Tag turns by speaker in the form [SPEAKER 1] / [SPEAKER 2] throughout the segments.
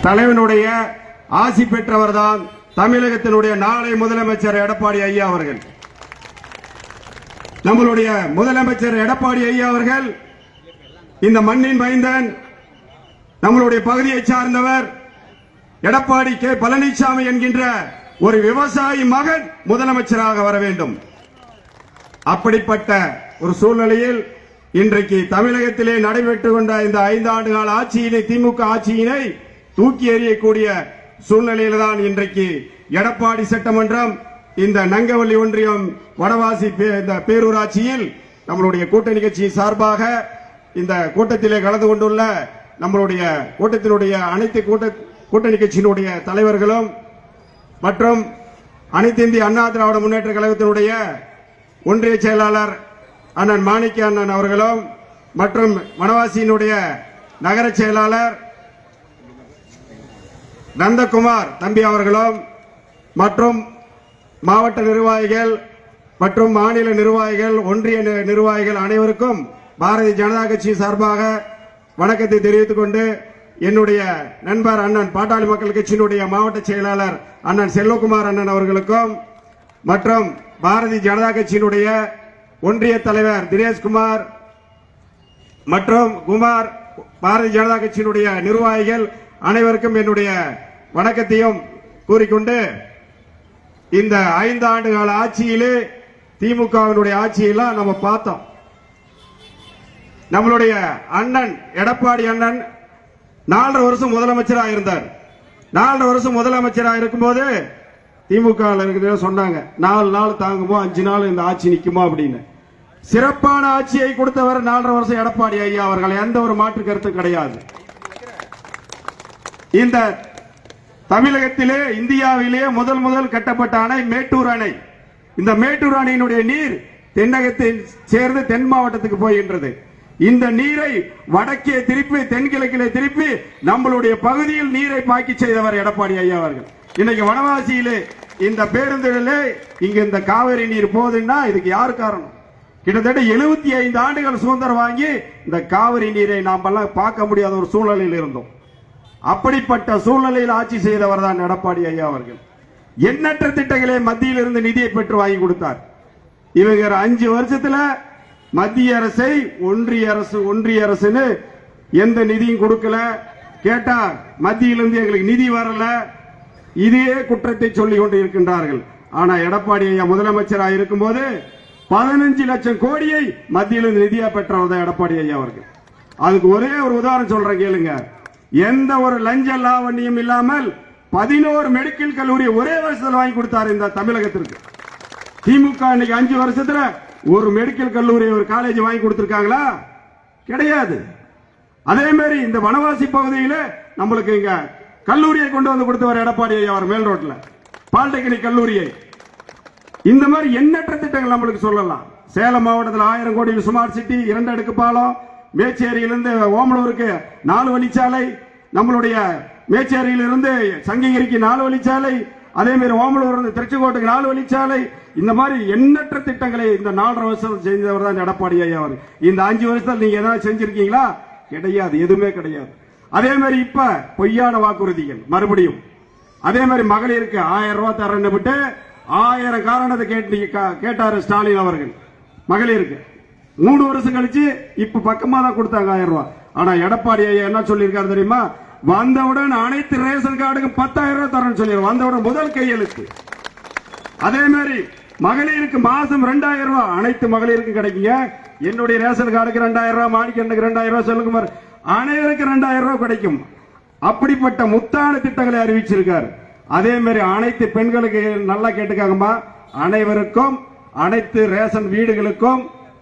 [SPEAKER 1] தலைவனுடைய ஆசி பெற்றவர்தான் தமிழகத்தினுடைய நாளை முதலமைச்சர் எடப்பாடி ஐயா அவர்கள். நம்மளுடைய முதலமைச்சர் எடப்பாடி ஐயா அவர்கள் இந்த மண்ணின் மைந்தன், நம்மளுடைய பகுதியை சார்ந்தவர். எடப்பாடி கே பழனிசாமி என்கின்ற ஒரு விவசாயி மகன் முதலமைச்சராக வர வேண்டும். அப்படிப்பட்ட ஒரு சூழ்நிலையில் இன்றைக்கு தமிழகத்திலே நடைபெற்றுக் கொண்ட இந்த 5 ஆண்டு கால ஆட்சியினை, திமுக ஆட்சியினை தூக்கி எறியக்கூடிய சூழ்நிலையில் தான் இன்றைக்கு எடப்பாடி சட்டமன்றம் இந்த நங்கவள்ளி ஒன்றியம் வடவாசி இந்த பேரூராட்சியில் நம்மளுடைய கூட்டணி கட்சி சார்பாக இந்த கூட்டத்திலே கலந்து கொண்டுள்ள நம்மளுடைய கூட்டத்தினுடைய அனைத்து கூட்டணி கட்சியினுடைய தலைவர்களும் மற்றும் அனைத்து இந்திய அண்ணா திராவிட முன்னேற்ற கழகத்தினுடைய ஒன்றிய செயலாளர் அண்ணன் மாணிக்க அண்ணன் அவர்களும் மற்றும் வனவாசியினுடைய நகர செயலாளர் நந்தகுமார் தம்பி அவர்களும் மற்றும் மாவட்ட நிர்வாகிகள் மற்றும் மாநில நிர்வாகிகள், ஒன்றிய நிர்வாகிகள் அனைவருக்கும் பாரதிய ஜனதா கட்சி சார்பாக வணக்கத்தை தெரிவித்துக் கொண்டு, என்னுடைய நண்பர் அண்ணன் பாட்டாளி மக்கள் கட்சியினுடைய மாவட்ட செயலாளர் அண்ணன் செல்வகுமார் அண்ணன் அவர்களுக்கும் மற்றும் பாரதிய ஜனதா கட்சியினுடைய ஒன்றிய தலைவர் தினேஷ்குமார் மற்றும் குமார், பாரதிய ஜனதா கட்சியினுடைய நிர்வாகிகள் அனைவருக்கும் என்னுடைய வணக்கத்தையும் கூறிக்கொண்டு, இந்த 5 ஆண்டு கால ஆட்சியிலே திமுகவினுடைய ஆட்சியெல்லாம் நம்ம பார்த்தோம். நம்மளுடைய அண்ணன் எடப்பாடி அண்ணன் 4 வருஷம் முதலமைச்சராக இருந்தார். 4 வருஷம் முதலமைச்சராக இருக்கும்போது திமுக சொன்னாங்க 4 நாள் தாங்குமோ 5 நாள் இந்த ஆட்சி நிக்குமோ அப்படின்னு. சிறப்பான ஆட்சியை கொடுத்தவர் 4.5 வருஷம் எடப்பாடி ஐயா அவர்கள். எந்த ஒரு மாற்று கருத்து கிடையாது. இந்த தமிழகத்திலே, இந்தியாவிலே முதல் கட்டப்பட்ட அணை மேட்டூர் அணை. இந்த மேட்டூர் அணையினுடைய நீர் தென்னகத்தை சேர்ந்து தென் மாவட்டத்துக்கு போகின்றது. இந்த நீரை வடக்கே திருப்பி தென்கிழக்கிலே திருப்பி நம்மளுடைய பகுதியில் நீரை பாக்கி செய்தவர் எடப்பாடி ஐயா அவர்கள். இன்னைக்கு வனவாசியிலே இந்த பேருந்துகளிலே இங்க இந்த காவிரி நீர் போகுதுன்னா இதுக்கு யார் காரணம்? கிட்டத்தட்ட 75 ஆண்டுகள் சுதந்திரம் வாங்கி இந்த காவிரி நீரை நாம் எல்லாம் பார்க்க முடியாத ஒரு சூழ்நிலையில் இருந்தோம். அப்படிப்பட்ட சூழ்நிலையில் ஆட்சி செய்தவர் தான் எடப்பாடி ஐயா அவர்கள். எண்ணற்ற திட்டங்களை மத்தியில் இருந்து நிதியை பெற்று வாங்கி கொடுத்தார். இவங்க 5 வருஷத்துல மத்திய அரசை ஒன்றிய அரசுன்னு எந்த நிதியும் கொடுக்கல. கேட்டா மத்தியிலிருந்து எங்களுக்கு நிதி வரல, இதே குற்றத்தை சொல்லிக் கொண்டு இருக்கின்றார்கள். ஆனா எடப்பாடி ஐயா முதலமைச்சராக இருக்கும் போது 15 லட்சம் கோடியை மத்தியிலிருந்து நிதியா பெற்றவர் தான் எடப்பாடி ஐயா அவர்கள். அதுக்கு ஒரே ஒரு உதாரணம் சொல்றேன் கேளுங்க. எந்த ஒரு லஞ்ச லாவண்யம் இல்லாமல் 11 மெடிக்கல் கல்லூரி ஒரே வருஷத்தில் வாங்கி கொடுத்தார் இந்த தமிழகத்திற்கு. திமுக இன்னைக்கு 5 வருஷத்துல ஒரு மெடிக்கல் கல்லூரி, ஒரு காலேஜ் வாங்கி கொடுத்திருக்காங்களா? கிடையாது. அதே மாதிரி இந்த வனவாசி பகுதியில் நம்மளுக்கு இங்க கல்லூரியை கொண்டு வந்து கொடுத்தவர் எடப்பாடி ஐயா அவர். மேல் ரோட்ல பாலிடெக்னிக் கல்லூரியை. இந்த மாதிரி எண்ணற்ற திட்டங்கள் நம்மளுக்கு சொல்லலாம். சேலம் மாவட்டத்தில் 1000 கோடியில் ஸ்மார்ட் சிட்டி, 2 அடுக்கு பாலம், மேச்சேரியிலிருந்து ஓமலூருக்கு 4 வழிச்சாலை, நம்மளுடைய மேச்சேரியிலிருந்து சங்ககிரிக்கு 4 வழிச்சாலை, அதே மாதிரி ஓமலூர் இருந்து திருச்செங்கோட்டுக்கு 4 வழிச்சாலை. இந்த மாதிரி எண்ணற்ற திட்டங்களை இந்த 4.5 வருஷம் செஞ்சவர் தான் எடப்பாடி ஐயா அவர். இந்த 5 வருஷத்தில் நீங்க ஏதாவது செஞ்சிருக்கீங்களா? கிடையாது, எதுவுமே கிடையாது. அதே மாதிரி இப்ப பொய்யான வாக்குறுதிகள் மறுபடியும். அதே மாதிரி மகளிருக்கு 1000 ரூபாய் தரேன்னு விட்டு 1000 காரணத்தை கேட்டாரு ஸ்டாலின் அவர்கள். மகளிருக்கு 3 வருஷம் கழிச்சு இப்ப பக்கமா தான் கொடுத்தாங்க 1000 ரூபாய். ஆனா எடப்பாடி ஐயா என்ன சொல்லியிருக்காரு தெரியுமா? வந்தவுடன் அனைத்து ரேஷன் கார்டுக்கும் 10,000 ரூபாய் தரேன்னு சொல்லிடுறோம். வந்தவுடன் முதல் கையெழுத்து. அதே மாதிரி மகளிருக்கு மாசம் 2000 ரூபாய் அனைத்து மகளிருக்கு கிடைக்குங்க. என்னுடைய ரேஷன் கார்டுக்கு 2000 ரூபாய், மாணிக்கண்ணுக்கு 2000 ரூபாய், சொல்லுங்க, அனைவருக்கு 2000 ரூபாய் கிடைக்கும். அப்படிப்பட்ட முத்தான திட்டங்களை அறிவிச்சிருக்காரு. அதே மாதிரி அனைத்து பெண்களுக்கு நல்லா கேட்டுக்காங்கம்மா, அனைவருக்கும் அனைத்து ரேஷன் வீடுகளுக்கும்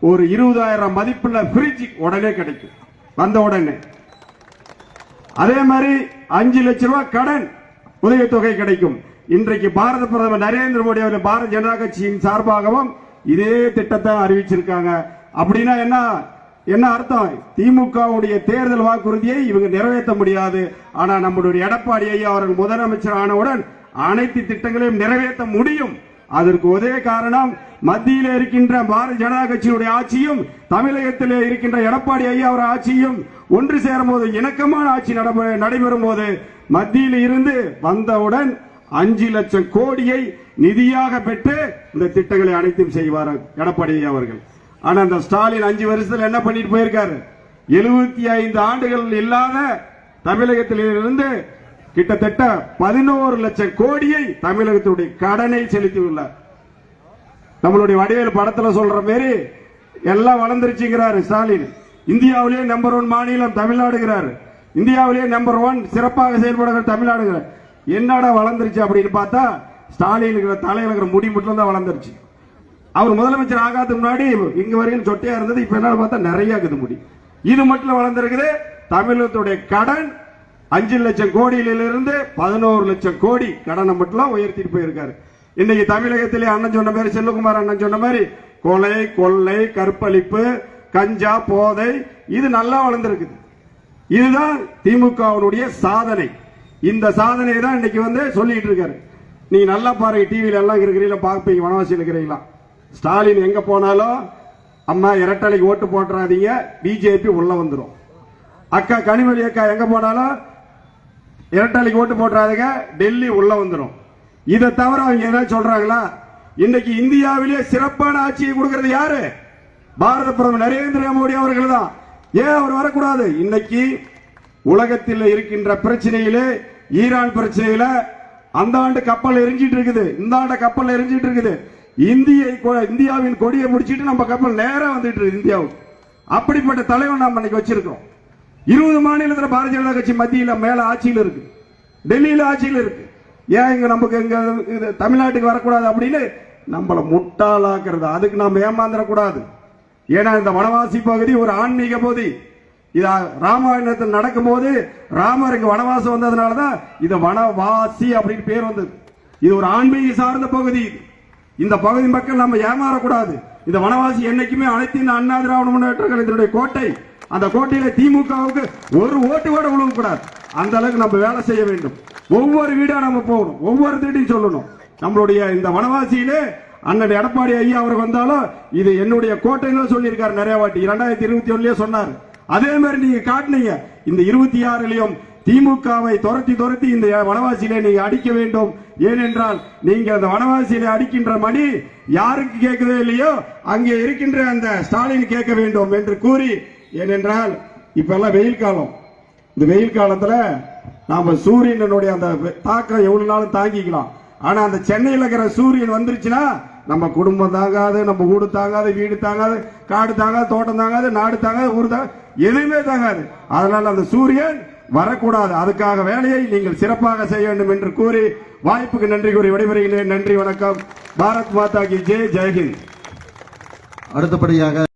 [SPEAKER 1] ஒரு 20,000 மதிப்புள்ள பிரிட்ஜ் உடனே கிடைக்கும் வந்த உடனே. அதே மாதிரி 5 லட்சம் ரூபாய் கடன் உதவித்தொகை கிடைக்கும். இன்றைக்கு பாரத பிரதமர் நரேந்திர மோடி அவர்கள் பாரதிய ஜனதா கட்சியின் சார்பாகவும் இதே திட்டத்தை அறிவிச்சிருக்காங்க. அப்படின்னா என்ன அர்த்தம்? திமுகவுடைய தேர்தல் வாக்குறுதியை இவங்க நிறைவேற்ற முடியாது. ஆனா நம்முடைய எடப்பாடி ஐயா அவர்கள் முதலமைச்சர் ஆனவுடன் அனைத்து திட்டங்களையும் நிறைவேற்ற முடியும். அதற்கு ஒரே காரணம் மத்தியில் இருக்கின்ற பாரதிய ஜனதா கட்சியுடைய ஆட்சியும் தமிழகத்தில் இருக்கின்ற எடப்பாடி ஐயா அவர் ஆட்சியும் ஒன்று சேரும் போது இணக்கமான ஆட்சி நடைபெறும் போது மத்தியில் இருந்து வந்தவுடன் 5 லட்சம் கோடியை நிதியாக பெற்று இந்த திட்டங்களை அனைத்தும் செய்வார் எடப்பாடி அவர்கள். ஆனா அந்த ஸ்டாலின் 5 வருஷத்துல என்ன பண்ணிட்டு போயிருக்காரு? 75 ஆண்டுகள் இல்லாத தமிழகத்திலிருந்து கிட்டத்தட்ட 11 லட்சம் கோடியை தமிழகத்துடைய கடனை செலுத்தியுள்ளார். நம்மளுடைய வடிவேல் படத்துல சொல்ற மாதிரி எல்லாம் வளர்ந்துருச்சுங்கிறாரு ஸ்டாலின். இந்தியாவிலேயே நம்பர் 1 மாநிலம் தமிழ்நாடுங்கிறாரு. இந்தியாவிலேயே நம்பர் 1 சிறப்பாக செயல்படுகிற தமிழ்நாடுங்கிறார். என்னடா வளர்ந்துருச்சு அப்படின்னு பார்த்தா ஸ்டாலின் தலையில இருக்கிற முடி மட்டும் தான் வளர்ந்துருச்சு. அவர் முதலமைச்சர் ஆகாததுக்கு முன்னாடி இங்க வரைக்கும் சொட்டையா இருந்தது. இப்ப என்ன பார்த்தா நிறைய இருக்குது முடி. இது மட்டும் வளர்ந்திருக்குது. தமிழகத்துடைய கடன் 5 லட்சம் கோடியிலிருந்து 11 லட்சம் கோடி கடனை மட்டும் உயர்த்திட்டு போயிருக்காரு. இன்னைக்கு தமிழகத்திலே அண்ணன் சொன்ன மாதிரி, செல்வகுமார் அண்ணன் சொன்ன மாதிரி கொலை, கொள்ளை, கற்பழிப்பு, கஞ்சா, போதை இது நல்லா வளர்ந்திருக்குது. இதுதான் திமுகவுடைய சாதனை. இந்த சாதனையை தான் இன்னைக்கு சொல்லிட்டு இருக்காரு. நீங்க நல்லா பாருங்க, டிவில எல்லாம் இருக்கிறீங்களா, பார்ப்பீங்க, வனவாசியில் இருக்கிறீங்களா. ஸ்டாலின் எங்க போனாலும் அம்மா இரட்டலைக்கு ஓட்டு போட்டுறாதீங்க, பிஜேபி உள்ள வந்துடும். அக்கா கனிமொழி அக்கா எங்க போனாலும் இரட்டலைக்கு ஓட்டு போட்டுறாதீங்க, டெல்லி உள்ள வந்துடும். இதை தவிர அவங்க ஏதாவது சொல்றாங்களா? இன்னைக்கு இந்தியாவிலே சிறப்பான ஆட்சியை கொடுக்கிறது யாரு? பாரத பிரதமர் நரேந்திர மோடி அவர்கள் தான். ஏன் அவர் வரக்கூடாது? இன்னைக்கு உலகத்தில் இருக்கின்ற பிரச்சனையிலே, ஈரான் பிரச்சனையில அந்த ஆண்டு கப்பல் எரிஞ்சிட்டு இருக்குது, இந்த ஆண்டு கப்பல் எரிஞ்சிட்டு இருக்குது. இந்தியாவின் கொடியை முடிச்சிட்டு நம்ம கப்பல் நேரம் வந்துட்டு இருக்கு இந்தியாவுக்கு. அப்படிப்பட்ட தலைவன் நாம் இன்னைக்கு வச்சிருக்கோம். 20 மாநிலத்தில் பாரதிய ஜனதா கட்சி மத்தியில் மேல ஆட்சியில் இருக்கு, டெல்லியில ஆட்சியில் இருக்கு. ஏன் இங்க நமக்கு இங்க தமிழ்நாட்டுக்கு வரக்கூடாது அப்படின்னு நம்மள முட்டாளாக்குறது. அதுக்கு நாம் ஏமாந்துடக்கூடாது. ஏன்னா இந்த வனவாசி பகுதி ஒரு ஆன்மீக பகுதி. இது ராமாயணத்தில் நடக்கும் போது ராமர் இங்க வனவாசம் வந்ததுனாலதான் இது வனவாசி அப்படின்னு பேர் வந்தது. இது ஒரு ஆன்மீக சார்ந்த பகுதி. இந்த பகுதி மக்கள் நம்ம ஏமாறக்கூடாது. இந்த வனவாசி என்னைக்குமே அனைத்து அண்ணா திராவிட முன்னேற்ற கழகத்தினுடைய கோட்டை. அந்த கோட்டையில திமுகவுக்கு ஒரு ஓட்டு கூட விழுவக்கூடாது. அந்த அளவுக்கு நம்ம வேலை செய்ய வேண்டும். ஒவ்வொரு வீடா நம்ம போகணும், ஒவ்வொரு வீட்டையும் சொல்லணும். நம்மளுடைய இந்த வனவாசியிலே அண்ணன் எடப்பாடி ஐயா அவர் வந்தாலும் இது என்னுடைய கோட்டைன்னு சொல்லியிருக்காரு நிறைய வாட்டி. 2021 சொன்னார். அதே மாதிரி நீங்க காட்டினீங்க. இந்த 26 திமுகவை துரத்தி இந்த வனவாசியிலே நீங்க அடிக்க வேண்டும். ஏனென்றால் நீங்க அந்த வனவாசியிலே அடிக்கின்ற மணி யாருக்கு கேட்கவே இல்லையோ அங்கே இருக்கின்ற அந்த ஸ்டாலின் கேட்க வேண்டும் என்று கூறி, ஏனென்றால் இப்ப எல்லாம் வெயில் காலம். இந்த வெயில் காலத்துல நாம சூரியனுடைய அந்த தாக்கம் எவ்வளவு நாளும் தாங்கிக்கலாம். ஆனா அந்த சென்னையில் இருக்கிற சூரியன் வந்துருச்சுன்னா நம்ம குடும்பம் தாங்காது, நம்ம வீடு தாங்காது, வீடு தாங்காது, காடு தாங்காது, தோட்டம் தாங்காது, நாடு தாங்காது, ஊர் தாங்காது, எதுவுமே தாங்காது. அதனால அந்த சூரியன் வரக்கூடாது. அதுக்காக வேலையை நீங்கள் சிறப்பாக செய்ய வேண்டும் என்று கூறி வாய்ப்புக்கு நன்றி கூறி விடைபெறுகிறேன். நன்றி, வணக்கம். பாரத் மாதா கி ஜெய், ஜெய்ஹிந்த்.
[SPEAKER 2] அடுத்தபடியாக